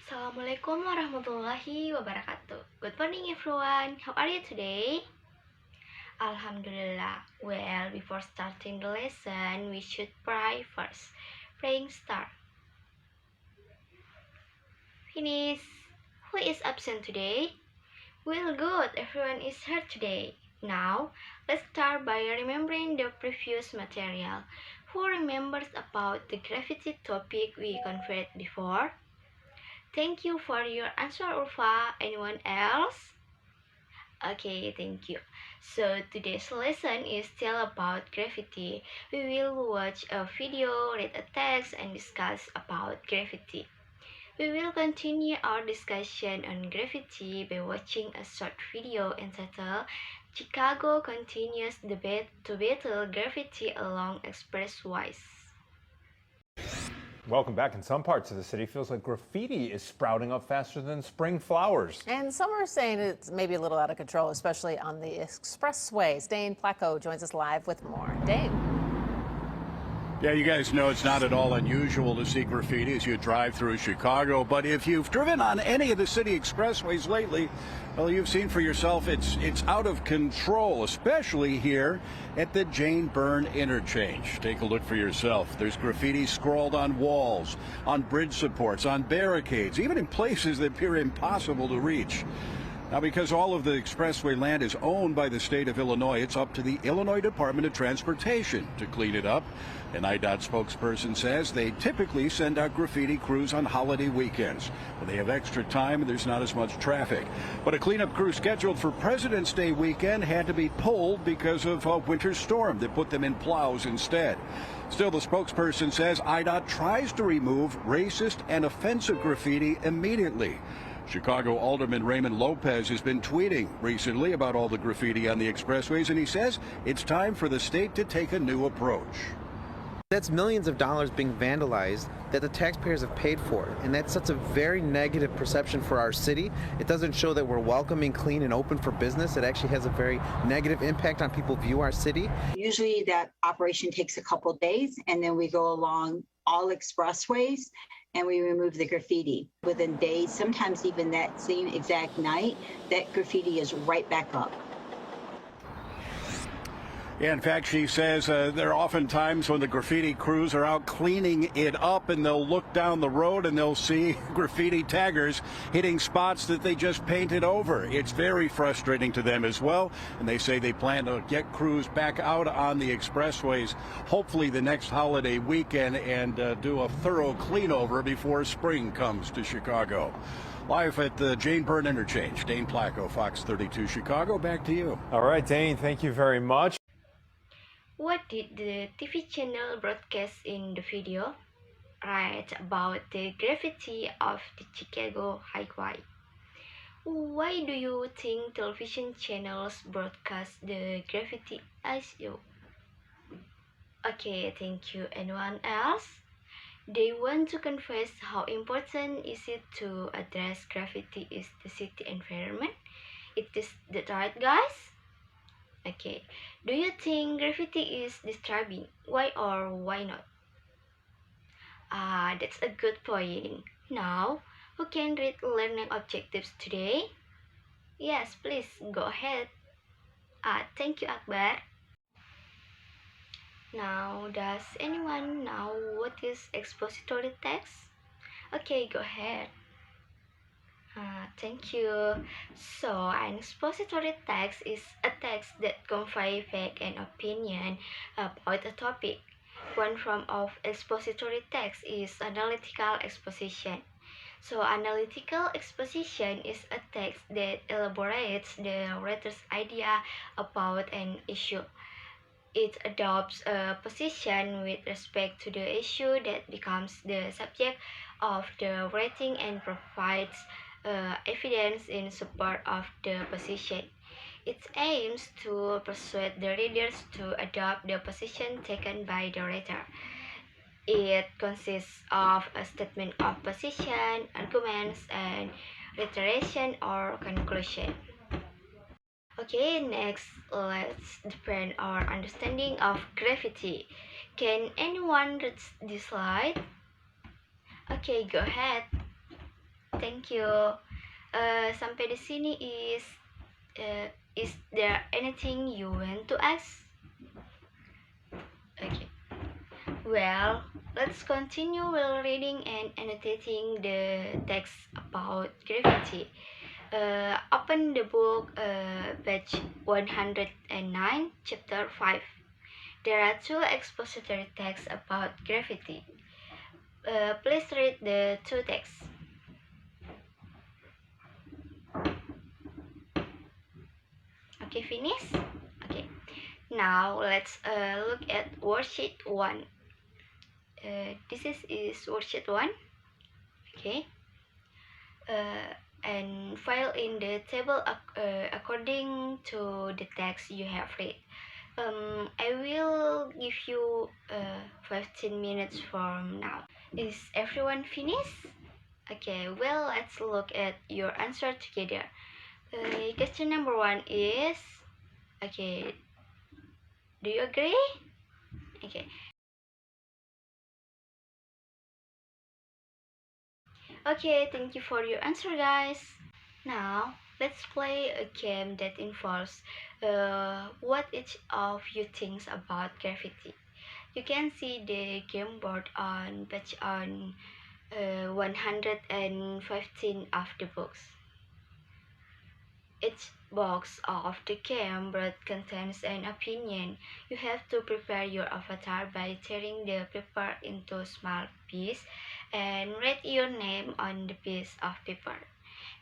Assalamualaikum warahmatullahi wabarakatuh. Good morning everyone. How are you today? Alhamdulillah. Well, before starting the lesson, we should pray first. Praying start. Finish. Who is absent today? Well, good. Everyone is here today. Now, let's start by remembering the previous material. Who remembers about the gravity topic we covered before? Thank you for your answer, Ulfa. Anyone else? Okay, thank you. So today's lesson is still about gravity. We will watch a video, read a text, and discuss about gravity. We will continue our discussion on gravity by watching a short video entitled Chicago Continues Debate to Battle Gravity Along Expressways. Welcome back. In some parts of the city, feels like graffiti is sprouting up faster than spring flowers. And some are saying it's maybe a little out of control, especially on the expressways. Dane Placco joins us live with more. Dane. Yeah, you guys know it's not at all unusual to see graffiti as you drive through Chicago, but if you've driven on any of the city expressways lately, well, you've seen for yourself it's out of control, especially here at the Jane Byrne interchange. Take a look for yourself. There's graffiti scrawled on walls, on bridge supports, on barricades, even in places that appear impossible to reach. Now, because all of the expressway land is owned by the state of Illinois, it's up to the Illinois Department of Transportation to clean it up. An IDOT spokesperson says they typically send out graffiti crews on holiday weekends when they have extra time and there's not as much traffic. But a cleanup crew scheduled for President's Day weekend had to be pulled because of a winter storm that put them in plows instead. Still, the spokesperson says IDOT tries to remove racist and offensive graffiti immediately. Chicago Alderman Raymond Lopez has been tweeting recently about all the graffiti on the expressways, and he says it's time for the state to take a new approach. That's millions of dollars being vandalized that the taxpayers have paid for, and that's such a very negative perception for our city. It doesn't show that we're welcoming, clean, and open for business. It actually has a very negative impact on people view our city. Usually that operation takes a couple days, and then we go along all expressways and we remove the graffiti. Within days, sometimes even that same exact night, that graffiti is right back up. Yeah, in fact, she says there are often times when the graffiti crews are out cleaning it up and they'll look down the road and they'll see graffiti taggers hitting spots that they just painted over. It's very frustrating to them as well, and they say they plan to get crews back out on the expressways hopefully the next holiday weekend and do a thorough clean over before spring comes to Chicago. Live at the Jane Byrne interchange, Dane Placco, Fox 32 Chicago. Back to you. All right, Dane, thank you very much. What did the TV channel broadcast in the video? Right, about the gravity of the Chicago Highway. Why do you think television channels broadcast the gravity issue? Okay, thank you. Anyone else? They want to confess how important is it to address gravity in the city environment? It is that right, guys? Okay, do you think graffiti is disturbing? Why or why not? That's a good point. Now, who can read learning objectives today? Yes, please, go ahead. Thank you, Akbar. Now, does anyone know what is expository text? Okay, go ahead. Thank you. So, an expository text is a text that conveys fact and opinion about a topic. One form of expository text is analytical exposition. So, analytical exposition is a text that elaborates the writer's idea about an issue. It adopts a position with respect to the issue that becomes the subject of the writing and provides evidence in support of the position. It aims to persuade the readers to adopt the position taken by the writer. It consists of a statement of position, arguments, and reiteration or conclusion. Okay, next let's deepen our understanding of gravity. Can anyone read this slide? Okay, go ahead. Thank you. Sampai di sini is there anything you want to ask? Okay. Well, let's continue while reading and annotating the text about gravity. Open the book, page 109, chapter 5. There are two expository texts about gravity. Please read the two texts. Okay, finish? Okay. Now let's look at worksheet 1. This is worksheet 1. Okay. And fill in the table according to the text you have read. I will give you 15 minutes from now. Is everyone finished? Okay, well, let's look at your answer together. Question number 1 is, okay, do you agree? Okay. Okay, thank you for your answer, guys. Now, let's play a game that involves what each of you thinks about gravity. You can see the game board on page 115 of the books. Each box of the game board contains an opinion. You have to prepare your avatar by tearing the paper into small pieces and write your name on the piece of paper.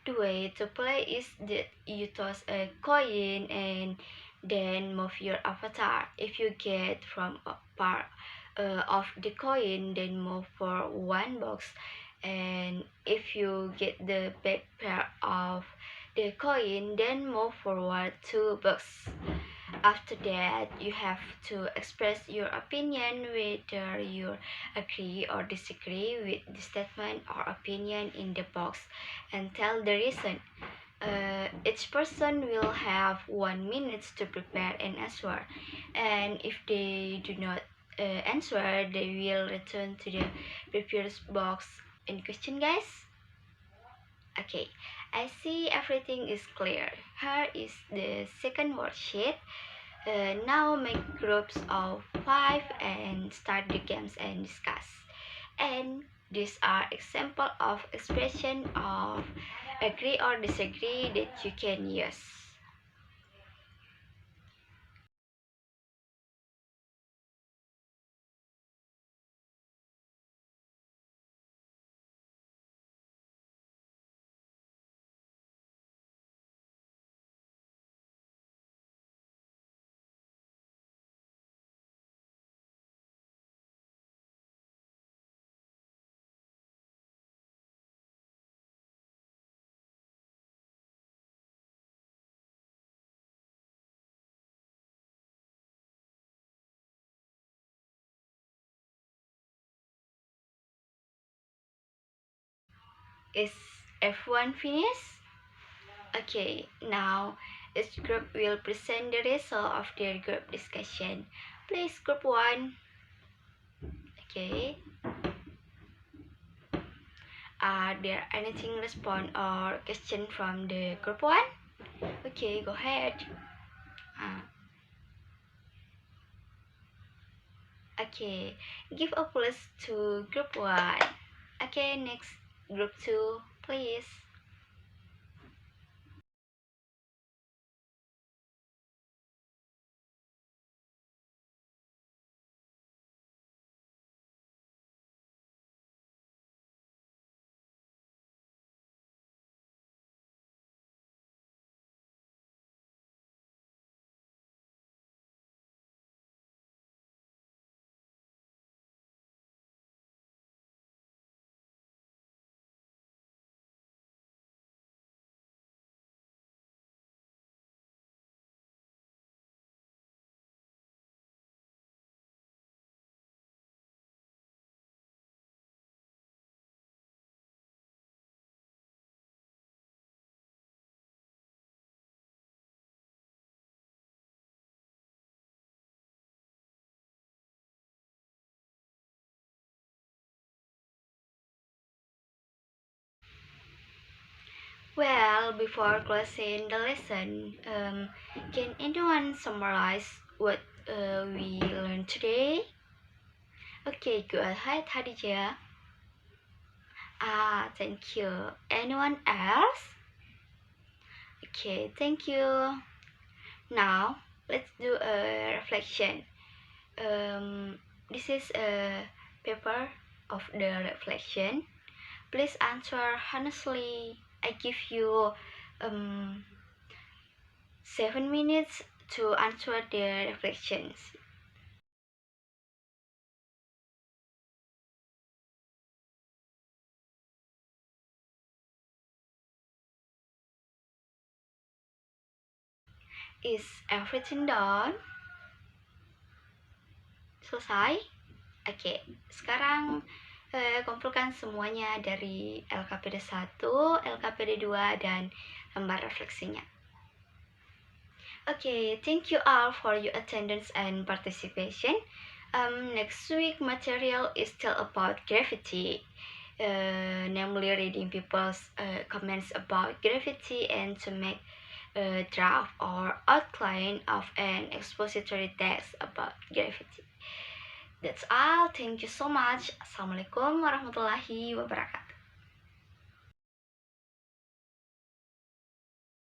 The way to play is that you toss a coin and then move your avatar. If you get from a part of the coin, then move for one box. And if you get the back pair of the coin, then move forward two boxes. After that, you have to express your opinion whether you agree or disagree with the statement or opinion in the box and tell the reason. Each person will have 1 minute to prepare an answer, and if they do not answer, they will return to the previous box. Any question, guys? Okay, I see everything is clear. Here is the second worksheet. Now make groups of 5 and start the games and discuss. And these are example of expression of agree or disagree that you can use. Is everyone finished? Okay, now each group will present the result of their group discussion. Please, group 1. Okay. Are there anything respond or question from the group 1? Okay, go ahead. Okay, give a plus to group 1. Okay, next group 2, please. Well, before closing the lesson, can anyone summarize what we learned today? Okay, go ahead, Hadija. Thank you. Anyone else? Okay, thank you. Now, let's do a reflection. This is a paper of the reflection. Please answer honestly. I give you 7 minutes to answer the reflections. Is everything done? Selesai? Oke, sekarang kumpulkan semuanya dari LKPD 1, LKPD 2, dan lembar refleksinya. Okay, thank you all for your attendance and participation. Next week material is still about graffiti, namely reading people's comments about graffiti and to make a draft or outline of an expository text about graffiti. That's all. Thank you so much. Assalamualaikum warahmatullahi wabarakatuh.